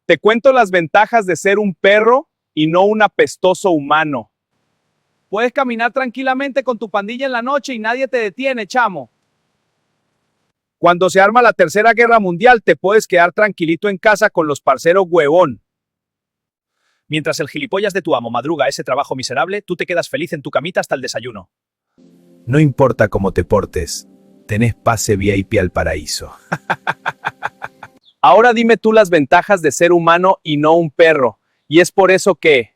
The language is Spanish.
Te cuento las ventajas de ser un perro y no un apestoso humano. Puedes caminar tranquilamente con tu pandilla en la noche y nadie te detiene, chamo. Cuando se arma la Tercera Guerra Mundial, te puedes quedar tranquilito en casa con los parceros huevón. Mientras el gilipollas de tu amo madruga ese trabajo miserable, tú te quedas feliz en tu camita hasta el desayuno. No importa cómo te portes, tenés pase VIP al paraíso. Ahora dime tú las ventajas de ser humano y no un perro. Y es por eso que